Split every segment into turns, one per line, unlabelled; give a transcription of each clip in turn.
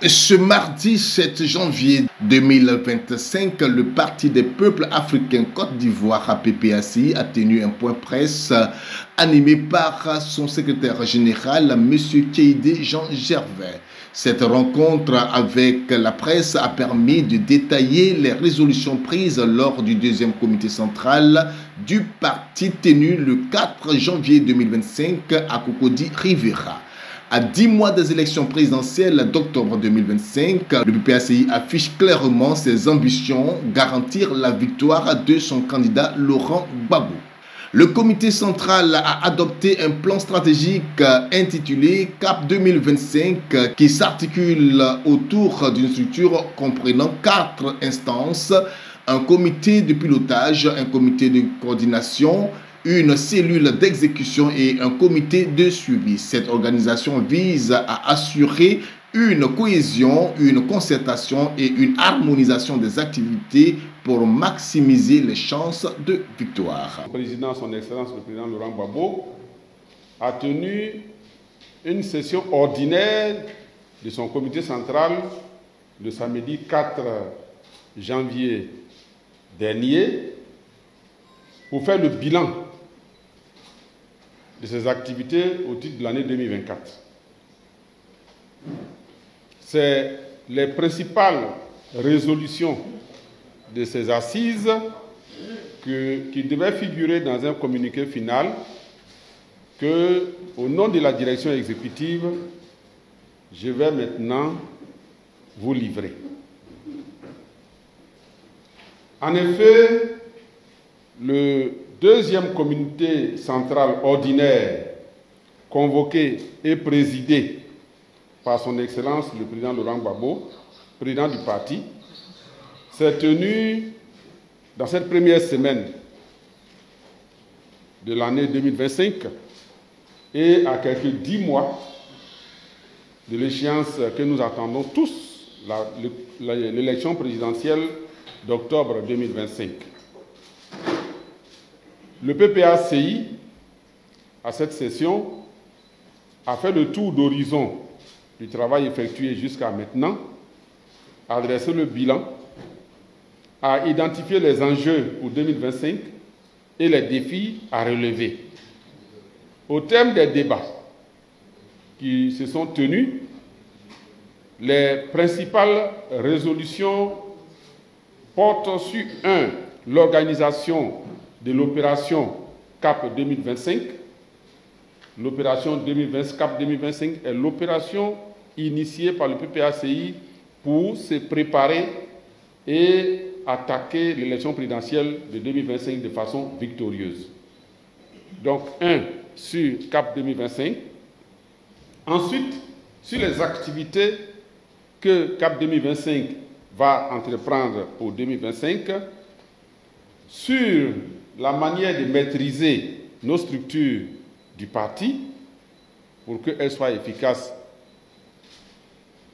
Ce mardi 7 janvier 2025, le Parti des peuples africains Côte d'Ivoire, PPACI, a tenu un point presse animé par son secrétaire général, M. Keïdé Jean Gervais. Cette rencontre avec la presse a permis de détailler les résolutions prises lors du deuxième comité central du parti tenu le 4 janvier 2025 à Cocody Rivera. À 10 mois des élections présidentielles d'octobre 2025, le PPACI affiche clairement ses ambitions, garantir la victoire de son candidat Laurent Gbagbo. Le comité central a adopté un plan stratégique intitulé CAP 2025 qui s'articule autour d'une structure comprenant 4 instances, un comité de pilotage, un comité de coordination, une cellule d'exécution et un comité de suivi. Cette organisation vise à assurer une cohésion, une concertation et une harmonisation des activités pour maximiser les chances de victoire.
Le président, son Excellence le président Laurent Gbagbo, a tenu une session ordinaire de son comité central le samedi 4 janvier dernier pour faire le bilan de ses activités au titre de l'année 2024. C'est les principales résolutions de ces assises qui devaient figurer dans un communiqué final que, au nom de la direction exécutive, je vais maintenant vous livrer. En effet, le deuxième comité central ordinaire, convoqué et présidé par son Excellence le président Laurent Gbagbo, président du parti, s'est tenu dans cette première semaine de l'année 2025 et à quelques 10 mois de l'échéance que nous attendons tous, l'élection présidentielle d'octobre 2025. Le PPACI, à cette session, a fait le tour d'horizon du travail effectué jusqu'à maintenant, a dressé le bilan, a identifié les enjeux pour 2025 et les défis à relever. Au terme des débats qui se sont tenus, les principales résolutions portent sur 1. L'organisation de l'opération CAP 2025. L'opération CAP 2025 est l'opération initiée par le PPACI pour se préparer et attaquer l'élection présidentielle de 2025 de façon victorieuse. Donc, 1 sur CAP 2025. Ensuite, sur les activités que CAP 2025 va entreprendre pour 2025, sur la manière de maîtriser nos structures du parti pour qu'elles soient efficaces,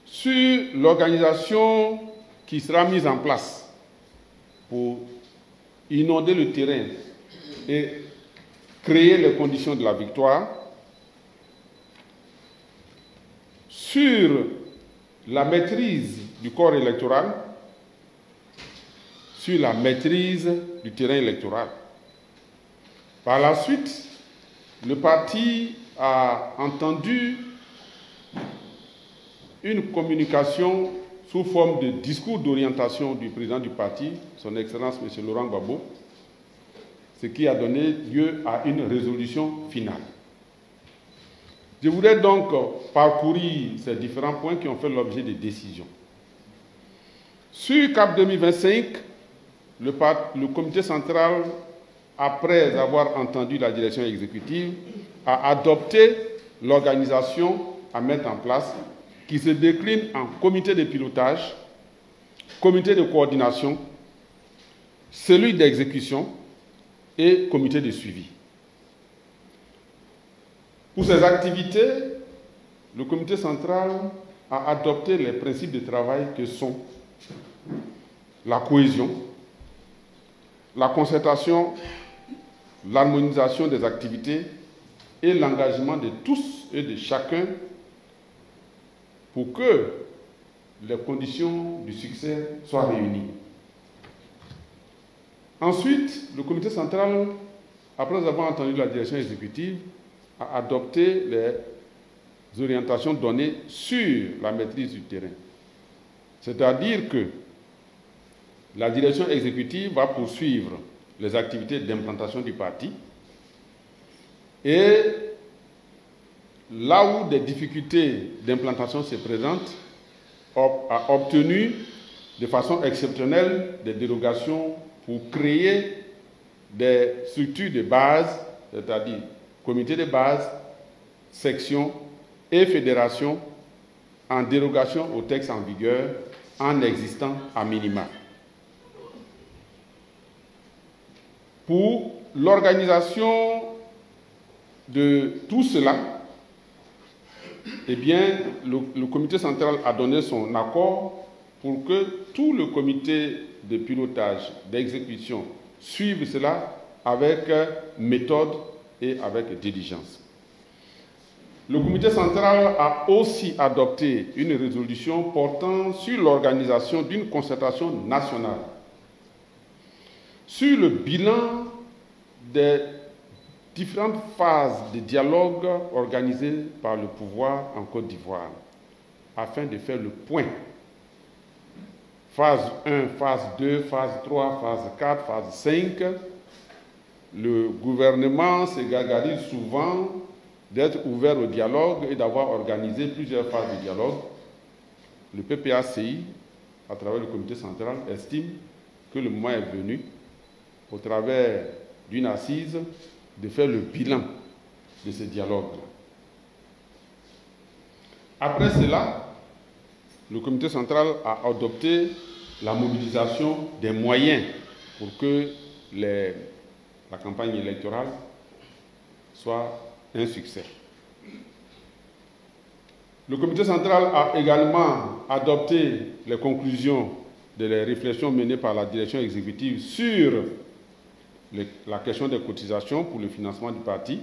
sur l'organisation qui sera mise en place pour inonder le terrain et créer les conditions de la victoire, sur la maîtrise du corps électoral, sur la maîtrise du terrain électoral. Par la suite, le parti a entendu une communication sous forme de discours d'orientation du président du parti, son Excellence M. Laurent Gbagbo, ce qui a donné lieu à une résolution finale. Je voudrais donc parcourir ces différents points qui ont fait l'objet de décisions. Sur CAP 2025, le comité central, après avoir entendu la direction exécutive, a adopté l'organisation à mettre en place qui se décline en comité de pilotage, comité de coordination, cellule d'exécution et comité de suivi. Pour ces activités, le comité central a adopté les principes de travail que sont la cohésion, la concertation, l'harmonisation des activités et l'engagement de tous et de chacun pour que les conditions du succès soient réunies. Ensuite, le comité central, après avoir entendu la direction exécutive, a adopté les orientations données sur la maîtrise du terrain. C'est-à-dire que la direction exécutive va poursuivre les activités d'implantation du parti et là où des difficultés d'implantation se présentent, a obtenu de façon exceptionnelle des dérogations pour créer des structures de base, c'est-à-dire comités de base, sections et fédérations en dérogation au texte en vigueur en existant à minima. Pour l'organisation de tout cela, eh bien, le comité central a donné son accord pour que tout le comité de pilotage, d'exécution suive cela avec méthode et avec diligence. Le comité central a aussi adopté une résolution portant sur l'organisation d'une concertation nationale sur le bilan des différentes phases de dialogue organisées par le pouvoir en Côte d'Ivoire, afin de faire le point. Phase 1, phase 2, phase 3, phase 4, phase 5. Le gouvernement se gargarise souvent d'être ouvert au dialogue et d'avoir organisé plusieurs phases de dialogue. Le PPACI, à travers le comité central, estime que le moment est venu, au travers d'une assise, de faire le bilan de ce dialogue-là. Après cela, le comité central a adopté la mobilisation des moyens pour que la campagne électorale soit un succès. Le comité central a également adopté les conclusions des réflexions menées par la direction exécutive sur la question des cotisations pour le financement du parti,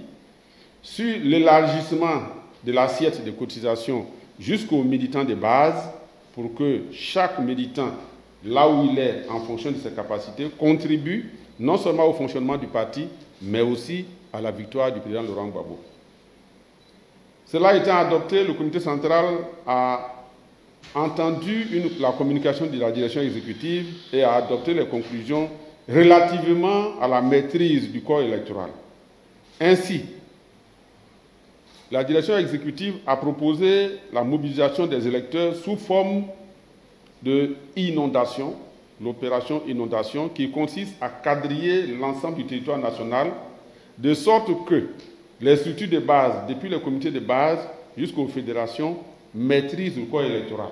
sur l'élargissement de l'assiette de cotisations jusqu'aux militants de base pour que chaque militant, là où il est en fonction de ses capacités, contribue non seulement au fonctionnement du parti, mais aussi à la victoire du président Laurent Gbagbo. Cela étant adopté, le comité central a entendu la communication de la direction exécutive et a adopté les conclusions relativement à la maîtrise du corps électoral. Ainsi, la direction exécutive a proposé la mobilisation des électeurs sous forme de inondation, l'opération inondation, qui consiste à quadriller l'ensemble du territoire national de sorte que les structures de base, depuis les comités de base jusqu'aux fédérations, maîtrisent le corps électoral.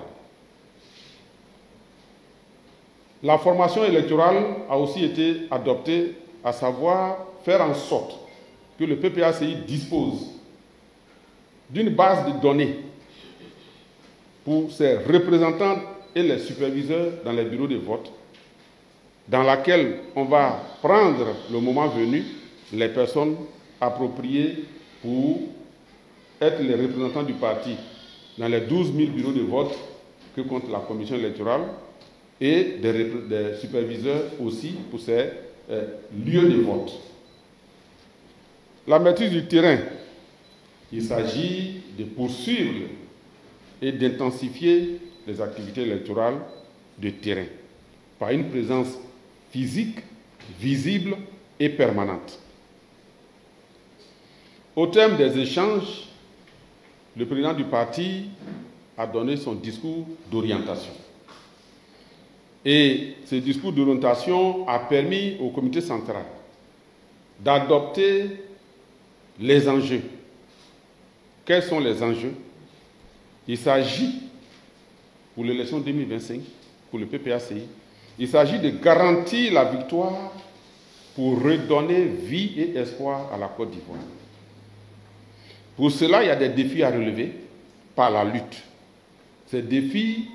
La formation électorale a aussi été adoptée, à savoir faire en sorte que le PPACI dispose d'une base de données pour ses représentants et les superviseurs dans les bureaux de vote, dans laquelle on va prendre le moment venu les personnes appropriées pour être les représentants du parti dans les 12 000 bureaux de vote que compte la commission électorale, et des superviseurs aussi pour ces lieux de vote. La maîtrise du terrain, il s'agit de poursuivre et d'intensifier les activités électorales de terrain par une présence physique, visible et permanente. Au terme des échanges, le président du parti a donné son discours d'orientation. Et ce discours d'orientation a permis au comité central d'adopter les enjeux. Quels sont les enjeux? Il s'agit, pour l'élection 2025, pour le PPACI, il s'agit de garantir la victoire pour redonner vie et espoir à la Côte d'Ivoire. Pour cela, il y a des défis à relever par la lutte. Ces défis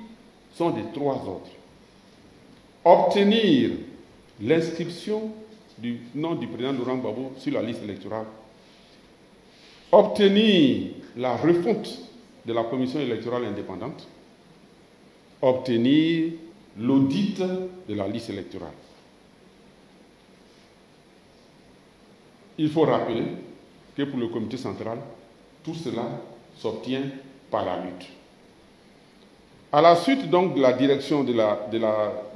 sont de trois ordres. Obtenir l'inscription du nom du président Laurent Gbagbo sur la liste électorale. Obtenir la refonte de la commission électorale indépendante. obtenir l'audit de la liste électorale. Il faut rappeler que pour le comité central, tout cela s'obtient par la lutte. À la suite donc de la direction de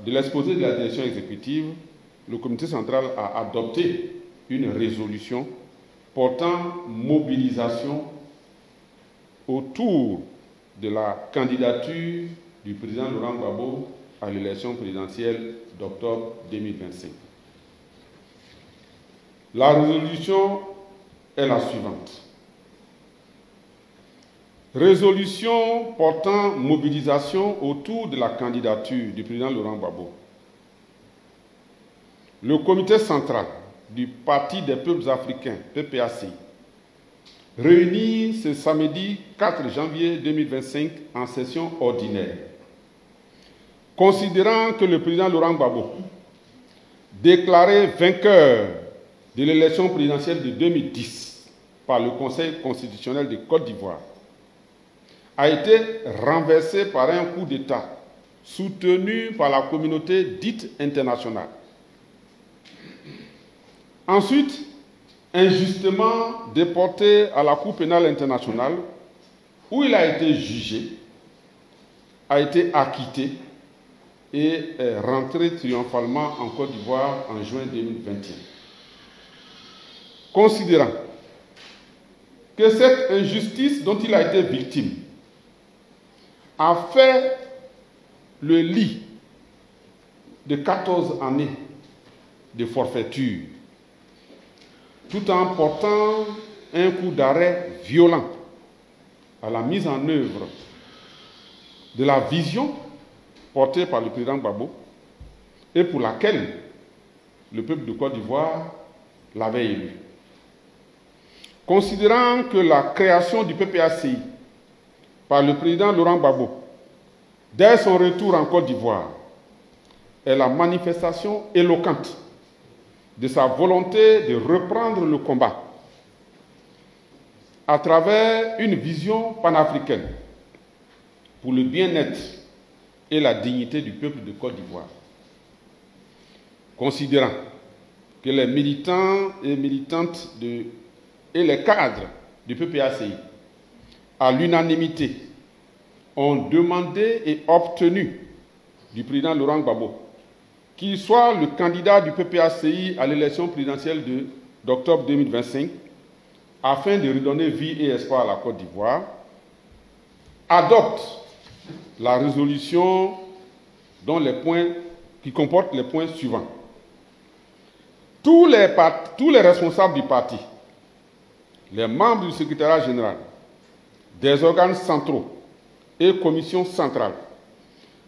l'exposé de la direction exécutive, le comité central a adopté une résolution portant mobilisation autour de la candidature du président Laurent Gbagbo à l'élection présidentielle d'octobre 2025. La résolution est la suivante. Résolution portant mobilisation autour de la candidature du président Laurent Gbagbo. Le comité central du Parti des peuples africains, PPACI, réuni ce samedi 4 janvier 2025 en session ordinaire. Considérant que le président Laurent Gbagbo, déclaré vainqueur de l'élection présidentielle de 2010 par le Conseil constitutionnel de Côte d'Ivoire, a été renversé par un coup d'État soutenu par la communauté dite internationale. Ensuite, injustement déporté à la Cour pénale internationale, où il a été jugé, a été acquitté et est rentré triomphalement en Côte d'Ivoire en juin 2021. Considérant que cette injustice dont il a été victime a fait le lit de 14 années de forfaiture, tout en portant un coup d'arrêt violent à la mise en œuvre de la vision portée par le président Gbagbo et pour laquelle le peuple de Côte d'Ivoire l'avait élu. Considérant que la création du PPACI par le président Laurent Gbagbo, dès son retour en Côte d'Ivoire, est la manifestation éloquente de sa volonté de reprendre le combat à travers une vision panafricaine pour le bien-être et la dignité du peuple de Côte d'Ivoire. Considérant que les militants et militantes et les cadres du PPACI, à l'unanimité, ont demandé et obtenu du président Laurent Gbagbo qu'il soit le candidat du PPACI à l'élection présidentielle d'octobre 2025, afin de redonner vie et espoir à la Côte d'Ivoire, adopte la résolution qui comporte les points suivants. Tous les responsables du parti, les membres du secrétariat général, des organes centraux et commissions centrales,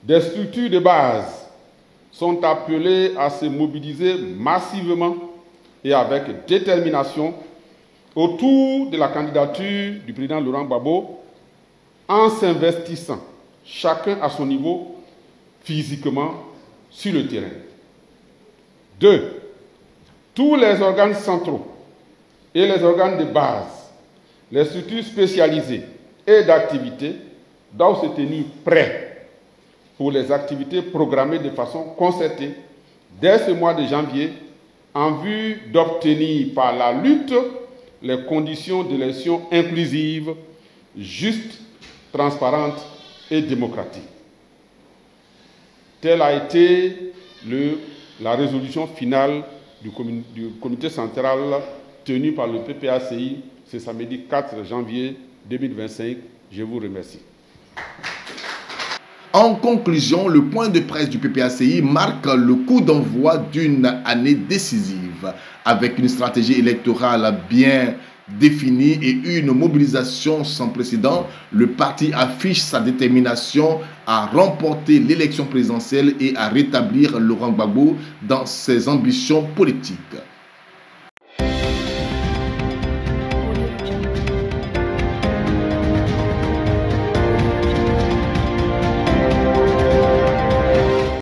des structures de base sont appelés à se mobiliser massivement et avec détermination autour de la candidature du président Laurent Gbagbo en s'investissant chacun à son niveau physiquement sur le terrain. 2. Tous les organes centraux et les organes de base, les structures spécialisées et d'activités doivent se tenir prêts pour les activités programmées de façon concertée dès ce mois de janvier en vue d'obtenir par la lutte les conditions d'élection inclusive, justes, transparentes et démocratiques. Telle a été la résolution finale du comité central tenu par le PPACI ce samedi 4 janvier 2025. Je vous remercie.
En conclusion, le point de presse du PPACI marque le coup d'envoi d'une année décisive, avec une stratégie électorale bien définie et une mobilisation sans précédent. Le parti affiche sa détermination à remporter l'élection présidentielle et à rétablir Laurent Gbagbo dans ses ambitions politiques.